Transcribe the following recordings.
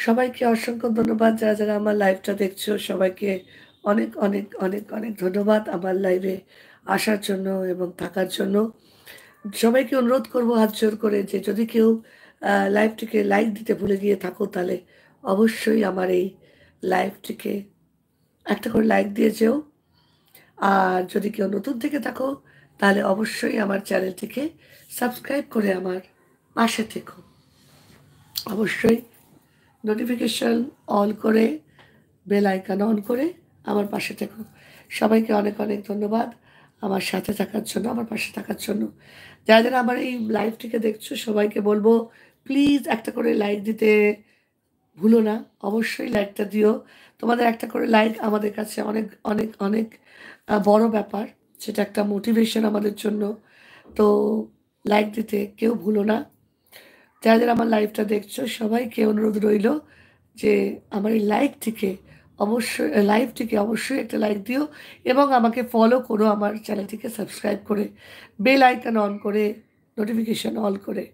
সবাইকে অসংখ্য ধন্যবাদ যারা, যারা আমার লাইভটা দেখছো সবাইকে অনেক, অনেক, অনেক, অনেক ধন্যবাদ আমার লাইভে আসার জন্য এবং থাকার জন্য। সবাইকে অনুরোধ করব হাত জোর করে যে যদি কেউ লাইভটিকে লাইক দিতে ভুলে গিয়ে থাকো তাহলে অবশ্যই আমার এই লাইভটিকে একটা করে লাইক দিয়ে যেও। আর যদি কেউ নতুন থেকে থাকো তাহলে অবশ্যই আমার চ্যানেলটিকে সাবস্ক্রাইব করে আমার পাশে থেকো। অবশ্যই নোটিফিকেশন অল করে বেল আইকন অন করে আমার পাশে থেকো। সবাইকে অনেক অনেক ধন্যবাদ আমার সাথে থাকার জন্য, আমার পাশে থাকার জন্য। যারা যারা আমার এই লাইভটিকে দেখছো সবাইকে বলবো প্লিজ একটা করে লাইক দিতে ভুলো না। অবশ্যই লাইকটা দিও। তোমাদের একটা করে লাইক আমাদের কাছে অনেক অনেক অনেক বড় ব্যাপার। সেটা একটা মোটিভেশন আমাদের জন্য। তো লাইক দিতে কেউ ভুলো না। যারা যারা আমার লাইভটা দেখছো সবাইকে অনুরোধ রইল যে আমার এই লাইভটিকে অবশ্যই একটা লাইক দিও এবং আমাকে ফলো করো আমার চ্যানেলটিকে সাবস্ক্রাইব করে বেল আইকন অন করে নোটিফিকেশন অল করে।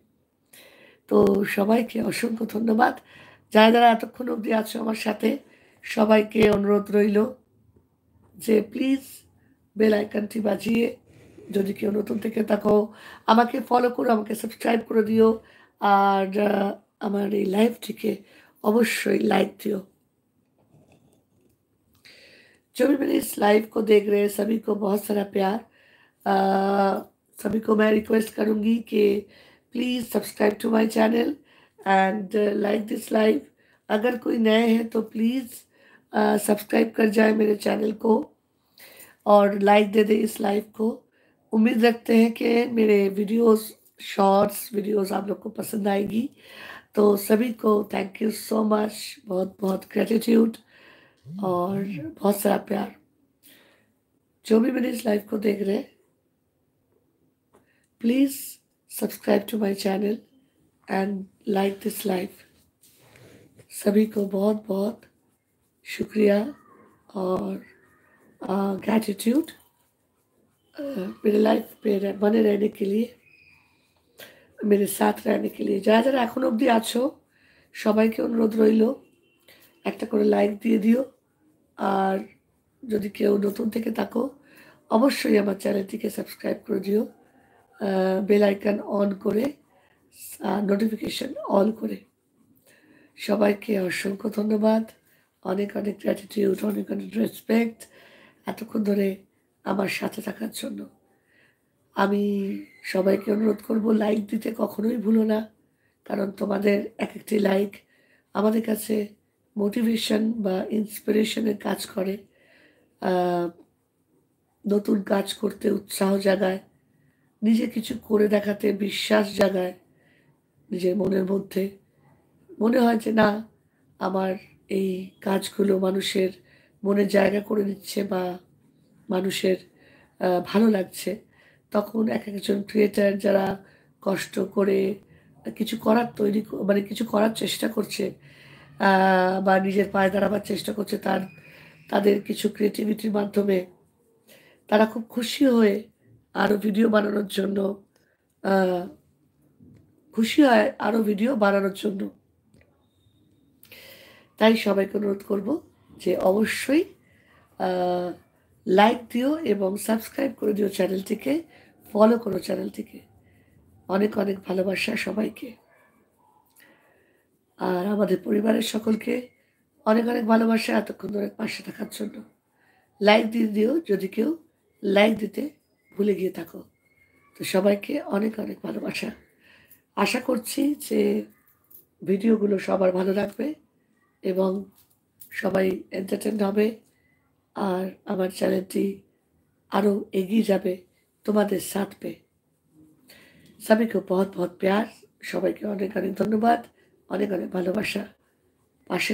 তো সবাইকে অসংখ্য ধন্যবাদ যারা যারা এতক্ষণ অবধি আছো আমার সাথে। সবাইকে অনুরোধ রইল যে প্লিজ বেল আইকনটি বাজিয়ে যদি কেউ নতুন থেকে থাকো আমাকে ফলো করো, আমাকে সাবস্ক্রাইব করে দিও। আর আমার এই লাইভটিকে অবশ্যই लाइक दियो। जो भी मेरे इस लाइव को देख रहे हैं सभी को बहुत सारा प्यार। सभी को मैं रिक्वेस्ट करूँगी कि please subscribe to my channel and like this live. अगर कोई नए हैं तो प्लीज़ सब्सक्राइब कर जाए मेरे चैनल को और लाइक दे दे इस लाइव को। उम्मीद रखते हैं कि मेरे वीडियोस शॉर्ट्स वीडियोस आप लोग को पसंद आएगी। तो सभी को थैंक यू सो मच, बहुत बहुत ग्रेटिट्यूड और बहुत सारा प्यार। जो भी मेरे इस लाइव को देख रहे हैं please subscribe to my channel and like this live. सभी को बहुत बहुत शुक्रिया और ग्रेटिट्यूड मेरे लाइफ पे बने रहने के लिए, मेरे साथ रहने के लिए। যারা যারা এখন অবধি আছো সবাইকে অনুরোধ রইল একটা করে লাইক দিয়ে দিও। আর যদি কেউ নতুন থেকে থাকো অবশ্যই আমার চ্যানেলটিকে সাবস্ক্রাইব করে দিও বেল আইকন অন করে নোটিফিকেশন অল করে। সবাইকে অসংখ্য ধন্যবাদ, অনেক অনেক গ্র্যাটিটিউড, অনেক অনেক রেসপেক্ট এতক্ষণ ধরে আমার সাথে থাকার জন্য। আমি সবাইকে অনুরোধ করব লাইক দিতে কখনোই ভুলো না, কারণ তোমাদের এক একটি লাইক আমাদের কাছে মোটিভেশন বা ইন্সপিরেশনের কাজ করে, নতুন কাজ করতে উৎসাহ জাগায়, নিজে কিছু করে দেখাতে বিশ্বাস জাগায়। নিজের মনের মধ্যে মনে হয় যে না আমার এই কাজগুলো মানুষের মনে জায়গা করে নিচ্ছে বা মানুষের ভালো লাগছে। তখন এক একজন ক্রিয়েটার যারা কষ্ট করে কিছু করার মানে কিছু করার চেষ্টা করছে বা নিজের পায়ে দাঁড়াবার চেষ্টা করছে তাদের কিছু ক্রিয়েটিভিটির মাধ্যমে তারা খুব খুশি হয়ে আরও ভিডিও বানানোর জন্য তাই সবাইকে অনুরোধ করব যে অবশ্যই লাইক দিও এবং সাবস্ক্রাইব করে দিও চ্যানেলটিকে, ফলো করো চ্যানেলটিকে। অনেক অনেক ভালোবাসা সবাইকে। আর আমাদের পরিবারের সকলকে অনেক অনেক ভালোবাসা এতক্ষণ ধরে পাশে থাকার জন্য। লাইক দিয়ে দিও যদি কেউ লাইক দিতে ভুলে গিয়ে থাকো। তো সবাইকে অনেক অনেক ভালোবাসা। আশা করছি যে ভিডিওগুলো সবার ভালো লাগবে এবং সবাই এন্টারটেইন হবে আর আমার চ্যানেলটি আরও এগিয়ে যাবে তোমাদের সাথ पे। सभी को बहुत बहुत प्यार। সবাইকে অনেক অনেক ধন্যবাদ, অনেক অনেক ভালোবাসা। পাশে